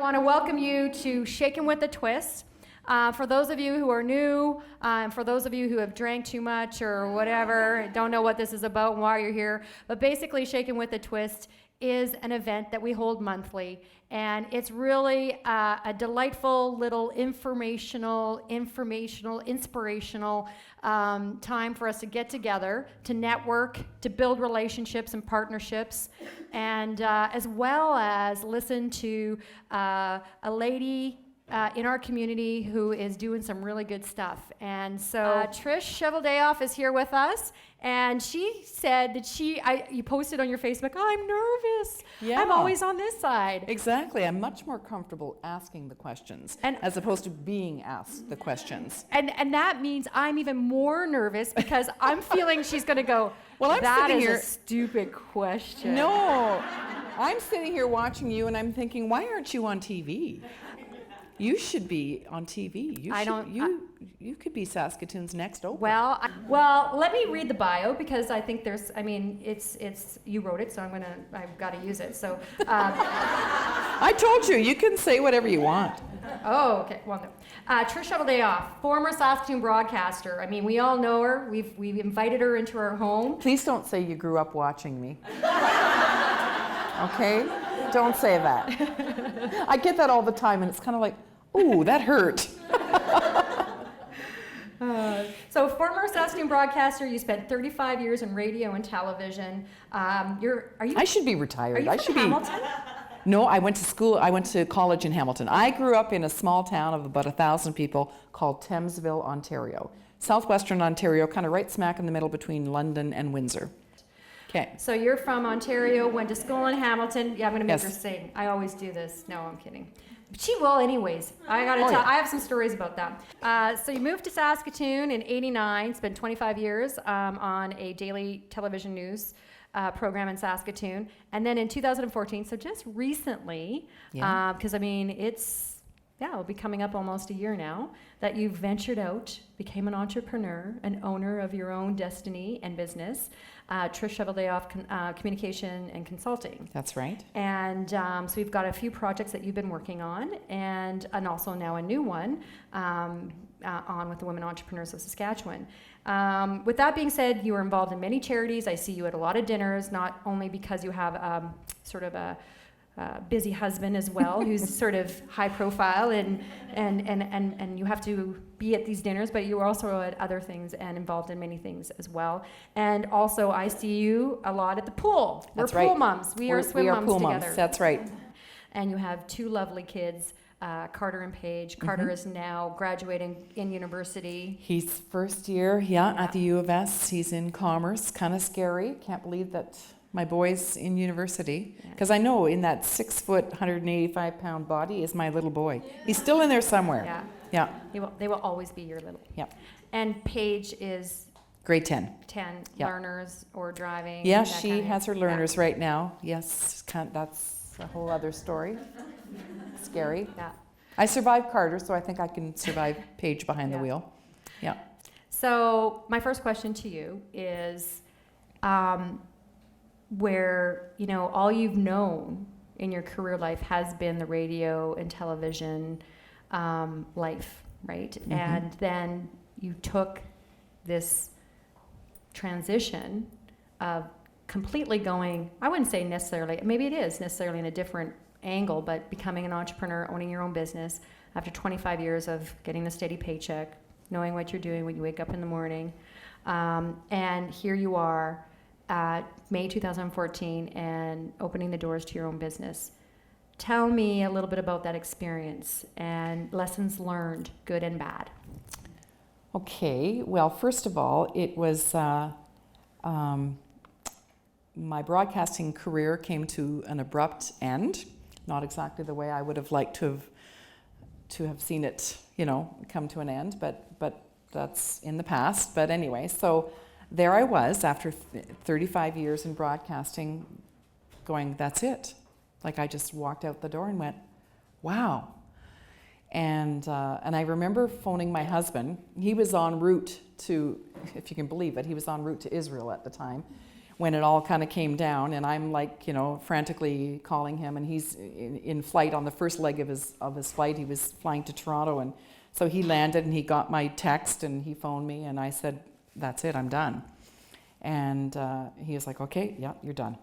want to welcome you to Shakin' with a Twist. For those of you who are new, and for those of you who have drank too much or whatever, don't know what this is about and why you're here, but basically Shakin' with a Twist is an event that we hold monthly, and it's really a delightful little inspirational time for us to get together, to network, to build relationships and partnerships, and as well as listen to a lady in our community who is doing some really good stuff. And so Trish Cheveldayoff is here with us, and she said that you posted on your Facebook, I'm nervous. Yeah. I'm always on this side. Exactly. I'm much more comfortable asking the questions as opposed to being asked the questions. And that means I'm even more nervous because I'm feeling she's going to go, well, that is a stupid question. No, I'm sitting here watching you and I'm thinking, why aren't you on TV? You should be on TV. You could be Saskatoon's next Oprah. Well, let me read the bio because I think it's you wrote it, so I've got to use it. So I told you can say whatever you want. Oh, okay. Well, no. Trish Cheveldayoff, former Saskatoon broadcaster. I mean, we all know her. We've invited her into our home. Please don't say you grew up watching me. Okay? Don't say that. I get that all the time, and it's kind of like, ooh, that hurt. So, former Saskatoon broadcaster, you spent 35 years in radio and television. I should be retired. Are you from Hamilton? No, I went to school. I went to college in Hamilton. I grew up in a small town of about 1,000 people called Thamesville, Ontario. Southwestern Ontario, kind of right smack in the middle between London and Windsor. Okay. So you're from Ontario, went to school in Hamilton. Yeah, I'm going to make Yes. her sing. I always do this. No, I'm kidding. But she will anyways. I got to tell. Yeah. I have some stories about that. So you moved to Saskatoon in '89, spent 25 years on a daily television news program in Saskatoon. And then in 2014, so just recently, because I mean, it'll be coming up almost a year now, that you ventured out, became an entrepreneur, an owner of your own destiny and business, Trish Cheveldayoff Communication and Consulting. That's right. And so we've got a few projects that you've been working on, and also now a new one on with the Women Entrepreneurs of Saskatchewan. With that being said, you are involved in many charities. I see you at a lot of dinners, not only because you have sort of a busy husband as well, who's sort of high profile, and you have to be at these dinners, but you're also at other things and involved in many things as well. And also, I see you a lot at the pool. That's We're right. pool moms. We are swim moms pool together. Moms. That's right. And you have two lovely kids, Carter and Paige. Carter is now graduating in university. He's first year, at the U of S. He's in commerce. Kind of scary. Can't believe that my boy's in university, because I know in that 6 foot, 185 pound body is my little boy. He's still in there somewhere. Yeah. They will always be your little. Yeah. And Paige is grade 10. Learners or driving. Yeah, she has her learners right now. Yes, that's a whole other story. Scary. Yeah. I survived Carter, so I think I can survive Paige behind the wheel. Yeah. So my first question to you is, where all you've known in your career life has been the radio and television life, right? Mm-hmm. And then you took this transition of completely going, I wouldn't say necessarily, maybe it is necessarily in a different angle, but becoming an entrepreneur, owning your own business after 25 years of getting a steady paycheck, knowing what you're doing when you wake up in the morning, and here you are May 2014 and opening the doors to your own business. Tell me a little bit about that experience and lessons learned, good and bad. Okay, well, first of all, it was my broadcasting career came to an abrupt end, not exactly the way I would have liked to have seen it, come to an end, but that's in the past. But anyway, so there I was after 35 years in broadcasting going, that's it. Like I just walked out the door and went, wow. And I remember phoning my husband. He was en route to, if you can believe it, he was en route to Israel at the time. when it all kind of came down, and I'm like, frantically calling him, and he's in flight on the first leg of his flight. He was flying to Toronto, and so he landed and he got my text and he phoned me, and I said, that's it, I'm done. And he was like, okay, yeah, you're done.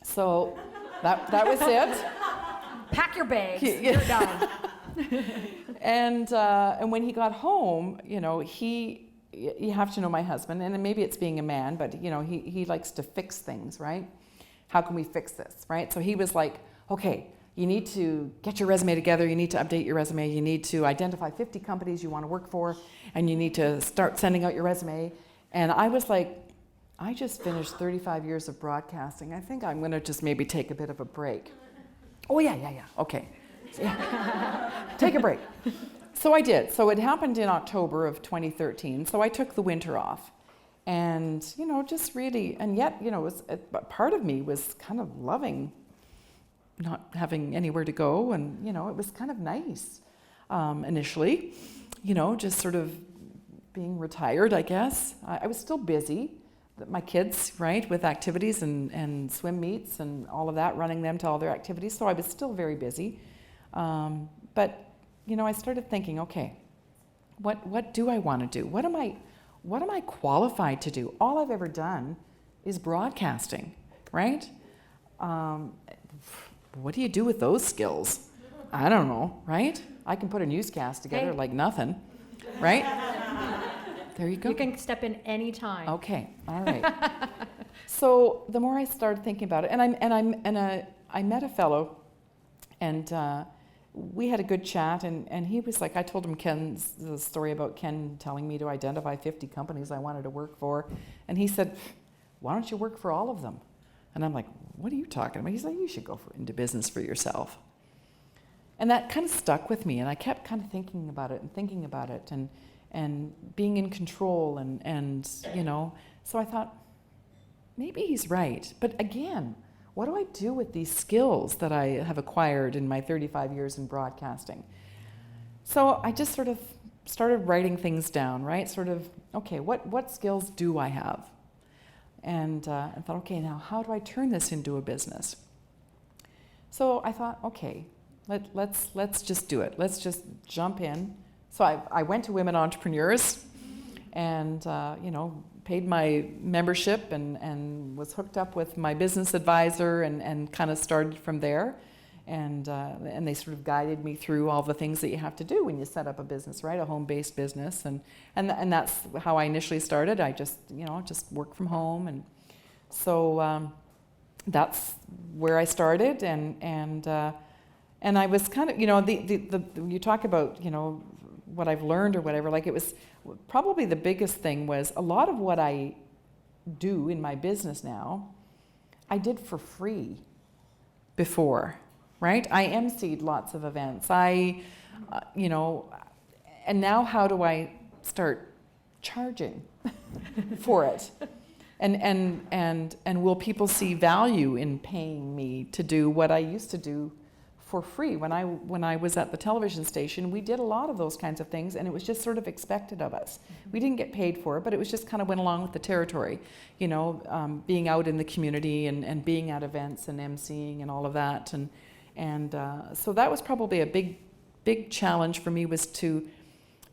So that was it. Pack your bags, you're done. And when he got home, you have to know my husband, and maybe it's being a man, but he likes to fix things, right? How can we fix this, right? So he was like, okay, you need to get your resume together, you need to update your resume, you need to identify 50 companies you want to work for, and you need to start sending out your resume. And I was like, I just finished 35 years of broadcasting. I think I'm going to just maybe take a bit of a break. Oh, yeah, okay. Yeah. Take a break. So I did. So it happened in October of 2013. So I took the winter off. And, just really, and yet, part of me was kind of loving not having anywhere to go. And, it was kind of nice initially, just sort of being retired, I guess. I was still busy. My kids, right, with activities and swim meets and all of that, running them to all their activities. So I was still very busy. But, I started thinking, okay, what do I want to do? What am I qualified to do? All I've ever done is broadcasting, right? What do you do with those skills? I don't know, right? I can put a newscast together like nothing, right? There you go. You can step in any time. Okay, all right. So the more I started thinking about it, and I met a fellow, and we had a good chat, and he was like, I told him the story about Ken telling me to identify 50 companies I wanted to work for, and he said, why don't you work for all of them? And I'm like, what are you talking about? He's like, you should go into business for yourself. And that kind of stuck with me, and I kept kind of thinking about it, and being in control, and so I thought, maybe he's right. But again, what do I do with these skills that I have acquired in my 35 years in broadcasting? So I just sort of started writing things down, right? Sort of, okay, what skills do I have? And I thought, okay, now how do I turn this into a business? So I thought, okay, let's just do it. Let's just jump in. So I went to Women Entrepreneurs and, paid my membership and was hooked up with my business advisor and kind of started from there. And they sort of guided me through all the things that you have to do when you set up a business, right? A home-based business. And that's how I initially started. I just work from home. And so that's where I started. And I was kind of, you talk about, what I've learned or whatever, like it was probably the biggest thing was a lot of what I do in my business now, I did for free before, right? I emceed lots of events. And now how do I start charging for it? And will people see value in paying me to do what I used to do for free? When I was at the television station, we did a lot of those kinds of things, and it was just sort of expected of us. We didn't get paid for it, but it was just kind of went along with the territory, being out in the community and being at events and emceeing and all of that. And so that was probably a big challenge for me, was to,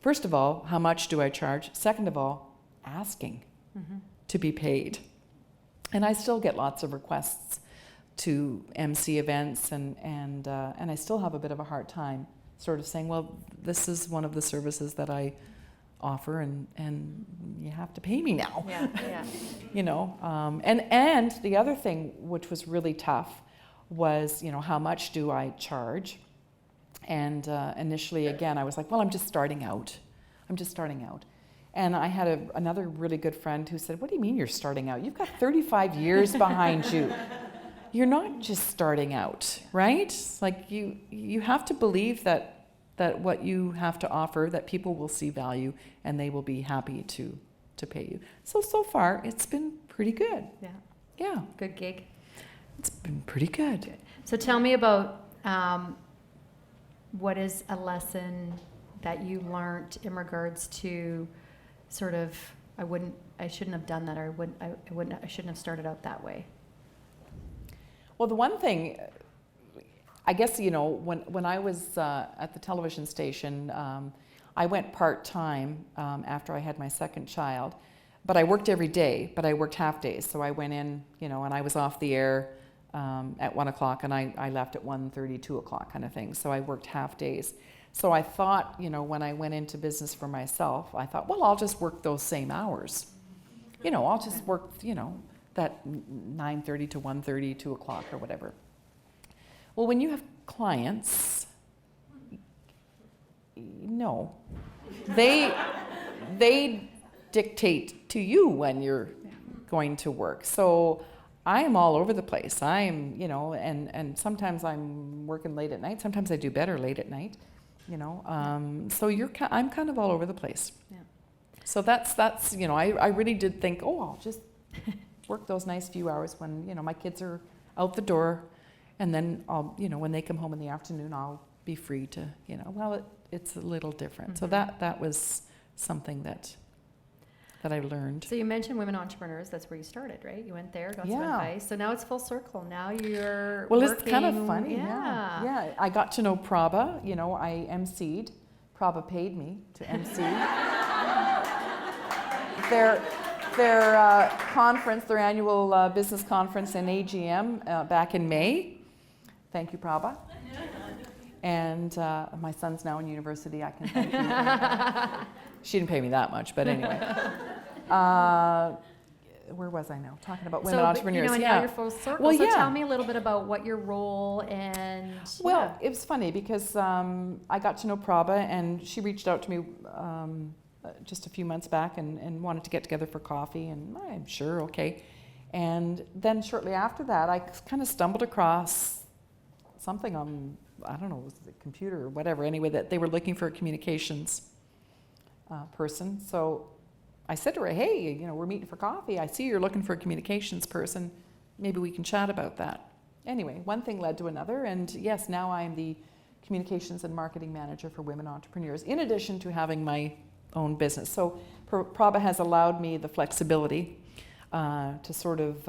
first of all, how much do I charge? Second of all, asking to be paid. And I still get lots of requests to MC events, and I still have a bit of a hard time sort of saying, well, this is one of the services that I offer, and you have to pay me now. Yeah. And the other thing which was really tough was, how much do I charge? And initially, again, I was like, well, I'm just starting out. And I had another really good friend who said, what do you mean you're starting out? You've got 35 years behind you. You're not just starting out, right? Like you have to believe that what you have to offer, that people will see value and they will be happy to pay you. So far, it's been pretty good. Yeah. Good gig. It's been pretty good. So tell me about what is a lesson that you learned in regards to sort of I shouldn't have done that, or I shouldn't have started out that way? Well, the one thing, I guess, when I was at the television station, I went part-time after I had my second child, but I worked every day, but I worked half days. So I went in, and I was off the air at 1 o'clock, and I left at 1:30, 2 o'clock kind of thing. So I worked half days. So I thought, when I went into business for myself, I thought, well, I'll just work those same hours. I'll just work, that 9:30 to 1:30, 2 o'clock or whatever. Well, when you have clients, no, they dictate to you when you're going to work. So I am all over the place. I'm, and sometimes I'm working late at night. Sometimes I do better late at night, So I'm kind of all over the place. Yeah. So that's I really did think, I'll just work those nice few hours when, my kids are out the door, and then I'll, when they come home in the afternoon, I'll be free to, it's a little different. So that was something that I learned. So you mentioned women entrepreneurs. That's where you started, right? You went there, got some Yeah. advice. So now it's full circle. Now you're Well, working. it's kind of funny. Yeah. Yeah. I got to know Prabha. I emceed. Prabha paid me to MC. Their conference, their annual business conference in AGM back in May. Thank you, Prabha. And my son's now in university. I can thank you. She didn't pay me that much, but anyway. Where was I now? Talking about women entrepreneurs. And now you're full circle. Well, so yeah. Tell me a little bit about what your role and. Well, it was funny because I got to know Prabha, and she reached out to me just a few months back and wanted to get together for coffee, and I'm sure, okay. And then shortly after that, I kind of stumbled across something on, I don't know, was it a computer or whatever, anyway, that they were looking for a communications person. So I said to her, hey, we're meeting for coffee. I see you're looking for a communications person. Maybe we can chat about that. Anyway, one thing led to another, and yes, now I am the communications and marketing manager for women entrepreneurs, in addition to having my own business. So Prabha has allowed me the flexibility to sort of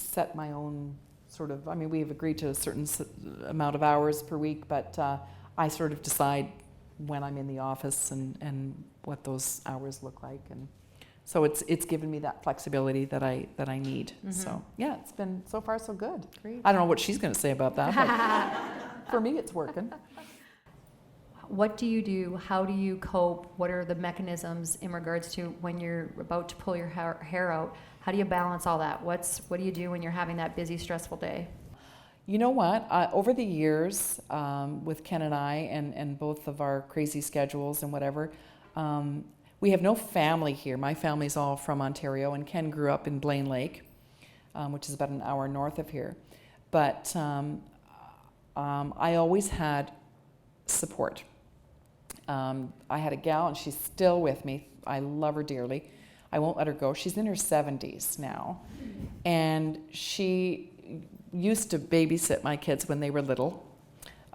set my own we've agreed to a certain amount of hours per week, but I sort of decide when I'm in the office and what those hours look like, and so it's given me that flexibility that I need. Mm-hmm. So yeah, it's been so far so good. Great. I don't know what she's going to say about that, but for me it's working. What do you do? How do you cope? What are the mechanisms in regards to when you're about to pull your hair out? How do you balance all that? What do you do when you're having that busy, stressful day? You know what? Over the years, with Ken and I, and both of our crazy schedules and whatever, we have no family here. My family's all from Ontario, and Ken grew up in Blaine Lake, which is about an hour north of here. But I always had support. I had a gal, and she's still with me. I love her dearly. I won't let her go. She's in her 70s now, and she used to babysit my kids when they were little,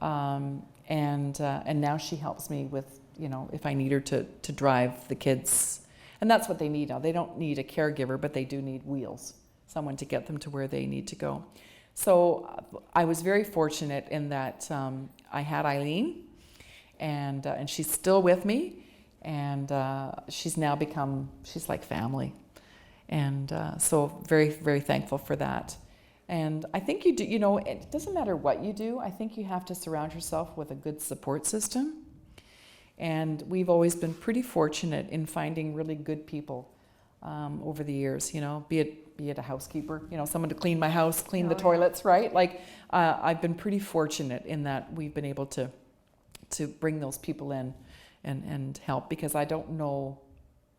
and now she helps me with, if I need her to drive the kids, and that's what they need now. They don't need a caregiver, but they do need wheels, someone to get them to where they need to go. So I was very fortunate in that I had Eileen, and she's still with me, and she's now she's like family, and so very, very thankful for that. And I think you do, it doesn't matter what you do. I think you have to surround yourself with a good support system. And we've always been pretty fortunate in finding really good people over the years, be it a housekeeper, someone to clean my house, clean the toilets, right? Like I've been pretty fortunate in that we've been able to bring those people in and help, because I don't know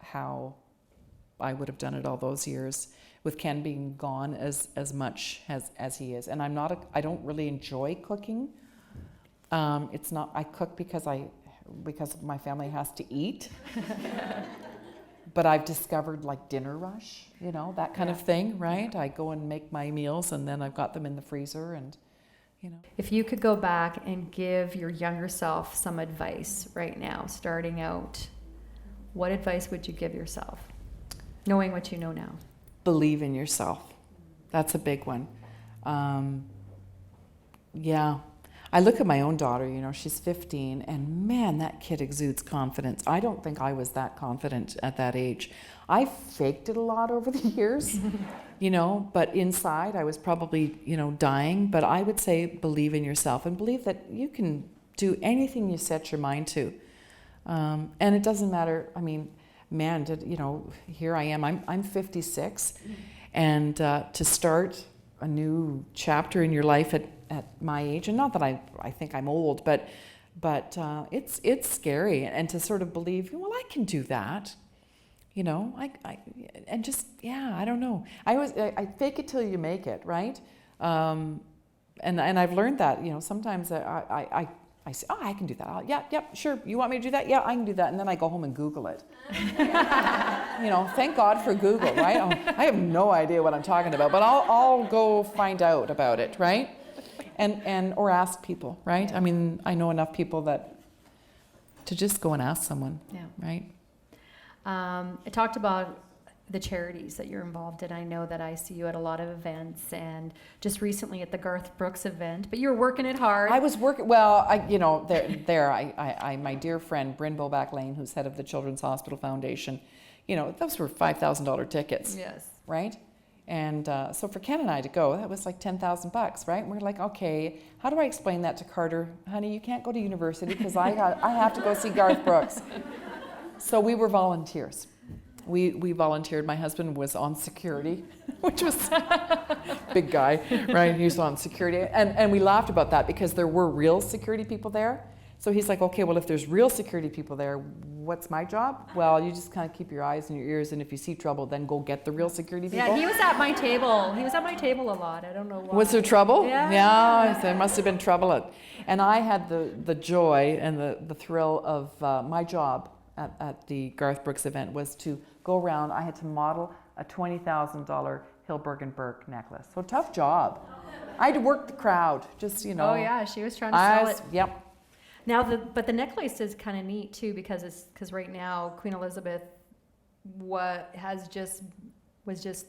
how I would have done it all those years with Ken being gone as much as he is. And I don't really enjoy cooking. It's not, I cook because my family has to eat. But I've discovered like dinner rush, that kind of thing, right? I go and make my meals, and then I've got them in the freezer, and If you could go back and give your younger self some advice right now, starting out, what advice would you give yourself? Knowing what you know now. Believe in yourself. That's a big one. Yeah. I look at my own daughter, you know, she's 15, and man, that kid exudes confidence. I don't think I was that confident at that age. I faked it a lot over the years, you know, but inside I was probably, you know, dying. But I would say believe in yourself and believe that you can do anything you set your mind to. And it doesn't matter, I mean, man, you know, here I am, I'm 56, and to start a new chapter in your life at my age, and not that I think I'm old, but it's scary, and to sort of believe, well, I can do that, you know, and just, yeah, I don't know. I fake it till you make it, right? And I've learned that, you know, sometimes I say, oh, I can do that. Yeah, sure. You want me to do that? Yeah, I can do that. And then I go home and Google it. You know, thank God for Google, right? I have no idea what I'm talking about, but I'll go find out about it, right? And or ask people, right? I mean, I know enough people that to just go and ask someone, right? I talked about the charities that you're involved in. I know that I see you at a lot of events, and just recently at the Garth Brooks event, but you were working it hard. I was working, well, I my dear friend, Bryn Boback Lane, who's head of the Children's Hospital Foundation, you know, those were $5,000 tickets. Yes. Right? And so for Ken and I to go, that was like $10,000, right? And we're like, okay, how do I explain that to Carter? Honey, you can't go to university because I have to go see Garth Brooks. So we were volunteers. We volunteered. My husband was on security, which was big guy, right? He was on security. And we laughed about that because there were real security people there. So he's like, okay, well, if there's real security people there, what's my job? Well, you just kind of keep your eyes and your ears, and if you see trouble, then go get the real security people. Yeah, he was at my table. He was at my table a lot. I don't know why. Was there trouble? Yeah. There must have been trouble. And I had the joy and the thrill of my job at the Garth Brooks event was to go around. I had to model a $20,000 Hilberg & Burke necklace. So tough job. I had to work the crowd, just, you know. Oh yeah, she was trying to sell it. Yep. Now, but the necklace is kind of neat too, because right now Queen Elizabeth was just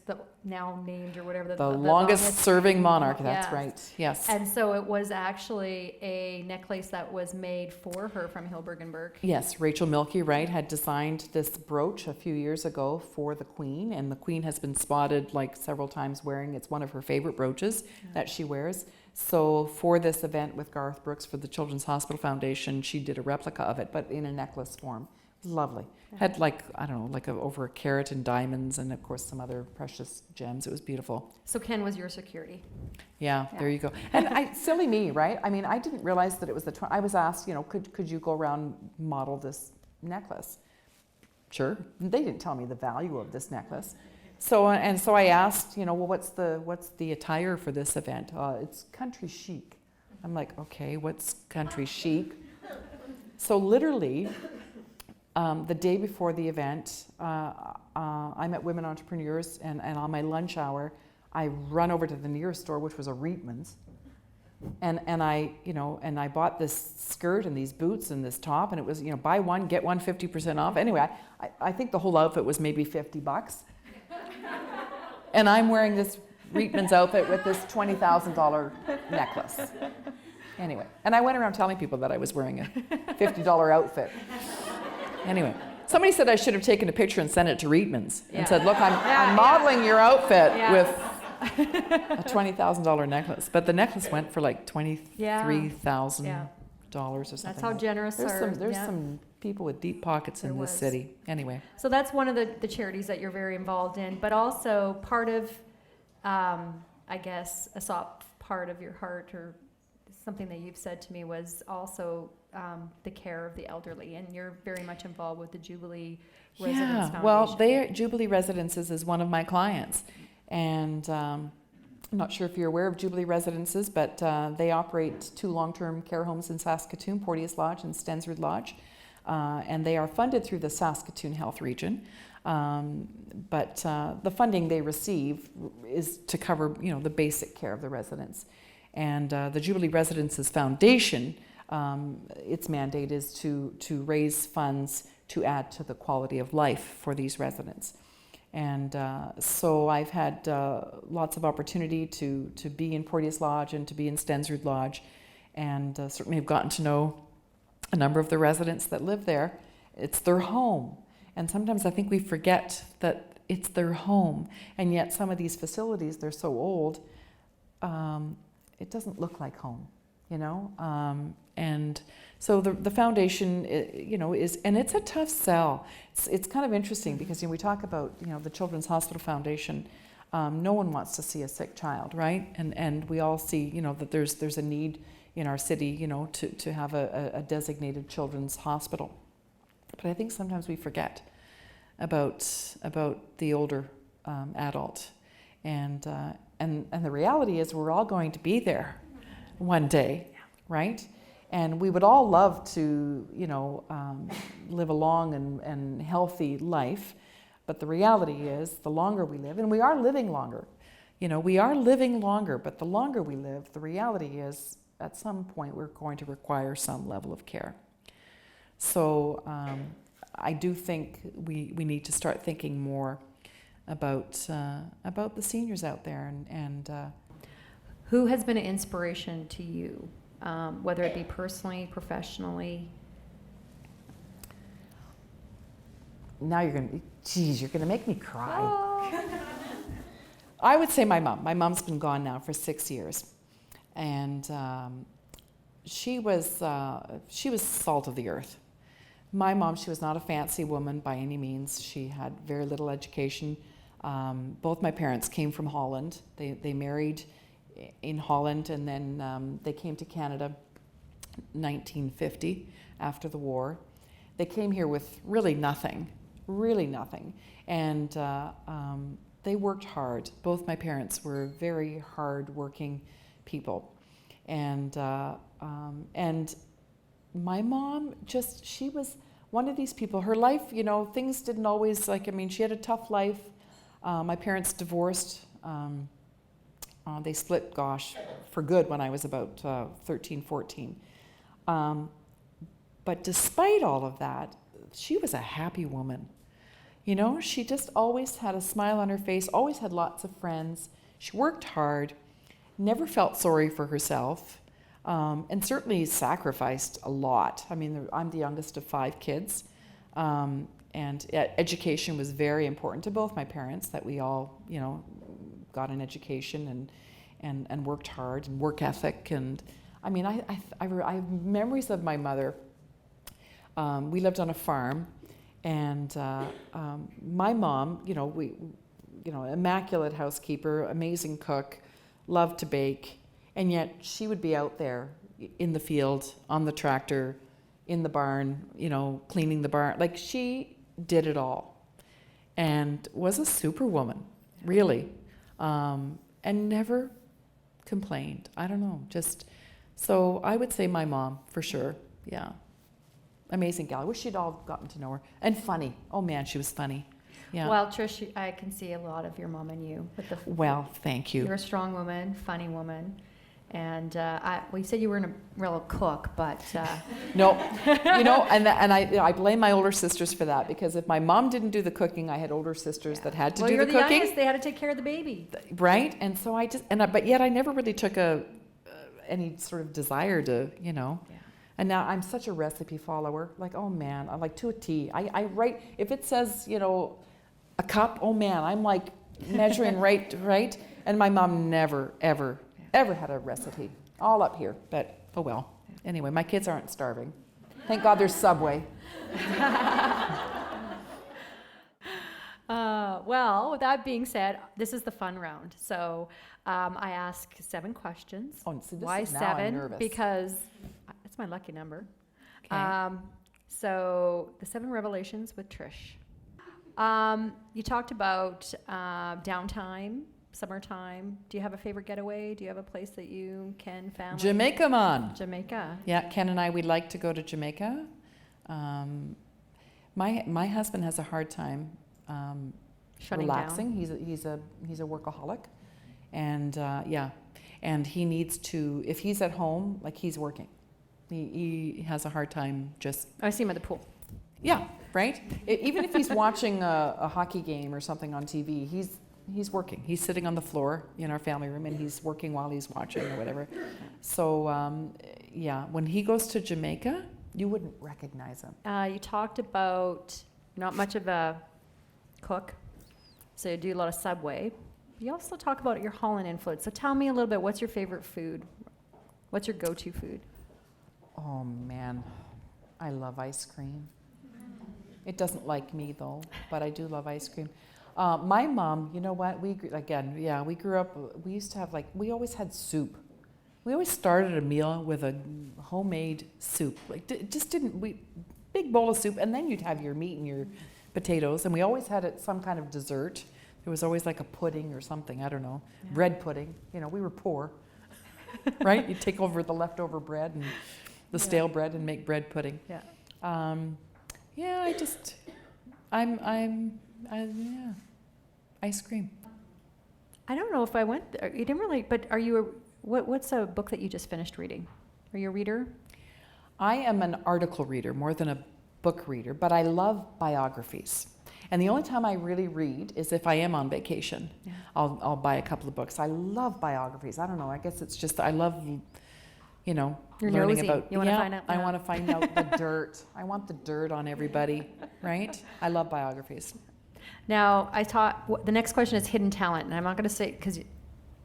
the now named or whatever the longest serving monarch. That's yeah. right. Yes. And so it was actually a necklace that was made for her from Hilberg & Burke. Yes, Rachel Milkey, right, had designed this brooch a few years ago for the Queen, and the Queen has been spotted like several times wearing. It's one of her favorite brooches that she wears. So for this event with Garth Brooks for the Children's Hospital Foundation, she did a replica of it, but in a necklace form. It was lovely. Had like, I don't know, like over a carat in diamonds, and of course some other precious gems. It was beautiful. So Ken was your security. Yeah. There you go. And silly me, right? I mean, I didn't realize that it was I was asked, you know, could you go around model this necklace? Sure. They didn't tell me the value of this necklace. So I asked, you know, well, what's the attire for this event? It's country chic. I'm like, okay, what's country chic? So literally, the day before the event, I'm at Women Entrepreneurs, and on my lunch hour, I run over to the nearest store, which was a Reitman's, and I bought this skirt and these boots and this top, and it was, you know, buy one get one 50% off. Anyway, I think the whole outfit was maybe $50. And I'm wearing this Reitman's outfit with this $20,000 necklace. Anyway, and I went around telling people that I was wearing a $50 outfit. Anyway, somebody said I should have taken a picture and sent it to Reitman's and said, look, I'm modeling your outfit with a $20,000 necklace. But the necklace went for like $23,000 or something. That's how generous there's some people with deep pockets in this city. Anyway. So that's one of the charities that you're very involved in, but also part of, I guess, a soft part of your heart, or something that you've said to me, was also the care of the elderly, and you're very much involved with the Jubilee Residences Foundation. Well, Jubilee Residences is one of my clients, and I'm not sure if you're aware of Jubilee Residences, but they operate 2 long-term care homes in Saskatoon, Porteous Lodge and Stensrud Lodge. And they are funded through the Saskatoon Health Region, but the funding they receive is to cover, you know, the basic care of the residents. And the Jubilee Residences Foundation, its mandate is to raise funds to add to the quality of life for these residents. And so I've had lots of opportunity to be in Porteous Lodge and to be in Stensrud Lodge, and certainly have gotten to know a number of the residents that live there. It's their home. And sometimes I think we forget that it's their home. And yet some of these facilities, they're so old, it doesn't look like home, you know? And so the foundation, you know, is, and it's a tough sell. It's kind of interesting because, you know, we talk about, you know, the Children's Hospital Foundation. No one wants to see a sick child, right? And we all see, you know, that there's a need in our city, you know, to have a designated children's hospital. But I think sometimes we forget about the older adult, and the reality is we're all going to be there one day, right? And we would all love to, you know, live a long and healthy life, but the reality is the longer we live, and we are living longer, you know, we are living longer, but the longer we live, the reality is at some point we're going to require some level of care. So I do think we need to start thinking more about the seniors out there, and who has been an inspiration to you, whether it be personally, professionally? Now you're gonna make me cry. Oh. I would say my mom. My mom's been gone now for 6 years, and she was salt of the earth. My mom, she was not a fancy woman by any means. She had very little education. Both my parents came from Holland. They married in Holland, and then they came to Canada 1950 after the war. They came here with really nothing. And they worked hard. Both my parents were very hard-working people. And my mom she was one of these people. Her life, you know, things didn't always, she had a tough life. My parents divorced. They split, for good when I was about 13, 14. But despite all of that, she was a happy woman. You know, she just always had a smile on her face, always had lots of friends. She worked hard, never felt sorry for herself, and certainly sacrificed a lot. I mean, I'm the youngest of 5 kids, and education was very important to both my parents, that we all, you know, got an education and worked hard, and work ethic. And I mean, I have memories of my mother. We lived on a farm, and my mom, immaculate housekeeper, amazing cook, loved to bake, and yet she would be out there in the field, on the tractor, in the barn, cleaning the barn. Like, she did it all, and was a superwoman, really, and never complained. I don't know, so I would say my mom, for sure, yeah. Amazing gal. I wish you'd all gotten to know her. And funny. Oh man, she was funny. Yeah. Well, Trish, I can see a lot of your mom in you. Well, thank you. You're a strong woman, funny woman. And you said you weren't a real cook, but... No. And I blame my older sisters for that, because if my mom didn't do the cooking, I had older sisters that had to do the cooking. Well, you're the youngest. They had to take care of the baby. Right? And so but yet I never really took any sort of desire to, Yeah. And now I'm such a recipe follower. Like, oh man, I'm like to a T. I write, if it says, a cup, oh man, I'm like measuring right. And my mom never, ever had a recipe. All up here, but oh well. Anyway, my kids aren't starving. Thank God there's Subway. Well, with that being said, this is the fun round. So I ask 7 questions. Oh, so why is now 7? I'm nervous. Because it's my lucky number. Okay. So the 7 revelations with Trish. You talked about downtime, summertime. Do you have a favorite getaway? Do you have a place that you can family? Jamaica, man. Jamaica. Yeah, Ken and I, we'd like to go to Jamaica. My husband has a hard time relaxing. Down. He's a workaholic, and and he needs to. If he's at home, like, he's working. He has a hard time just... I see him at the pool. Yeah, right? Even if he's watching a hockey game or something on TV, he's working. He's sitting on the floor in our family room, and he's working while he's watching or whatever. So, yeah, when he goes to Jamaica, you wouldn't recognize him. You talked about not much of a cook, so you do a lot of Subway. You also talk about your Holland influence. So tell me a little bit, what's your favorite food? What's your go-to food? Oh, man. I love ice cream. It doesn't like me, though, but I do love ice cream. My mom, you know what? We grew up, we used to have, we always had soup. We always started a meal with a homemade soup. Big bowl of soup, and then you'd have your meat and your potatoes, and we always had some kind of dessert. There was always like a pudding or something, I don't know, bread pudding. You know, we were poor, right? You'd take over the leftover bread and the stale bread and make bread pudding. Yeah. Ice cream. I don't know if I went there. You didn't really, but what's a book that you just finished reading? Are you a reader? I am an article reader more than a book reader, but I love biographies. And the only time I really read is if I am on vacation. Yeah. I'll buy a couple of books. I love biographies. I don't know. I guess it's just I love, You're learning nosy. about. You want to find out. I want to find out the dirt. I want the dirt on everybody, right? I love biographies. Now, the next question is hidden talent, and I'm not going to say because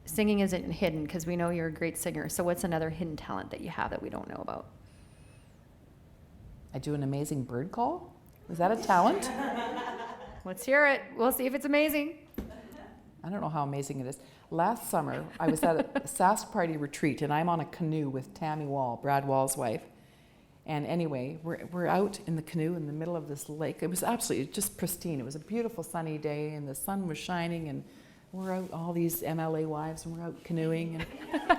singing isn't hidden because we know you're a great singer. So what's another hidden talent that you have that we don't know about? I do an amazing bird call. Is that a talent? Let's hear it. We'll see if it's amazing. I don't know how amazing it is. Last summer, I was at a Sask party retreat, and I'm on a canoe with Tammy Wall, Brad Wall's wife. And anyway, we're out in the canoe in the middle of this lake. It was absolutely just pristine. It was a beautiful sunny day, and the sun was shining, and we're out, all these MLA wives, and we're out canoeing. And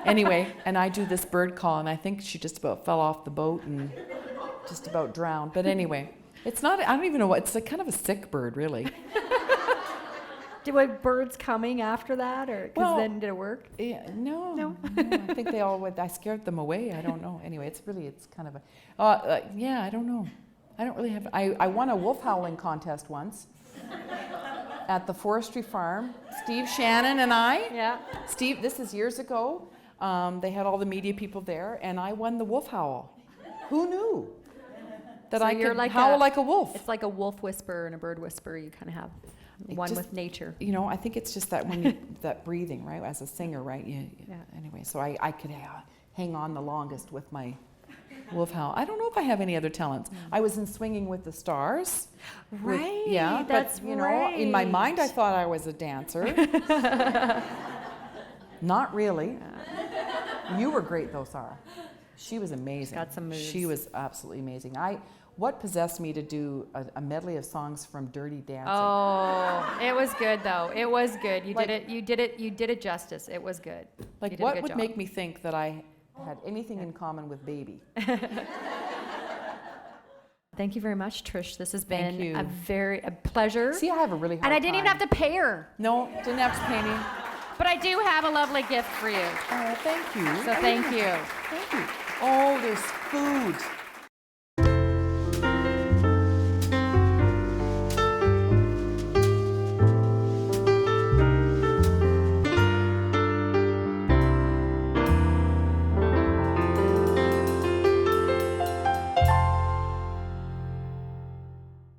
anyway, and I do this bird call, and I think she just about fell off the boat and just about drowned. But anyway, it's not, I don't even know what, it's like kind of a sick bird, really. Were birds coming after that, or then did it work? Yeah, no. I think they all went. I scared them away. I don't know. Anyway, it's kind of a. I don't know. I don't really have. I won a wolf howling contest once at the forestry farm. Steve Shannon and I. Yeah. Steve, this is years ago. They had all the media people there, and I won the wolf howl. Who knew that I could howl like a wolf? It's like a wolf whisper and a bird whisper. You kind of have. With nature. I think it's just that when you, that breathing, right, as a singer, right? Anyway, so I could hang on the longest with my wolf howl. I don't know if I have any other talents. I was in Swinging with the Stars. Right. But in my mind, I thought I was a dancer. Not really. You were great though, Sarah. She was amazing. Got some moves. She was absolutely amazing. What possessed me to do a medley of songs from Dirty Dancing? Oh, it was good though. It was good. You did it justice. It was good. What would make me think that I had anything in common with Baby? Thank you very much, Trish. This has been a pleasure. See, I have a really hard time. And I didn't even have to pay her. No, didn't have to pay me. But I do have a lovely gift for you. Oh, thank you. So thank you. Thank you. Oh, there's food.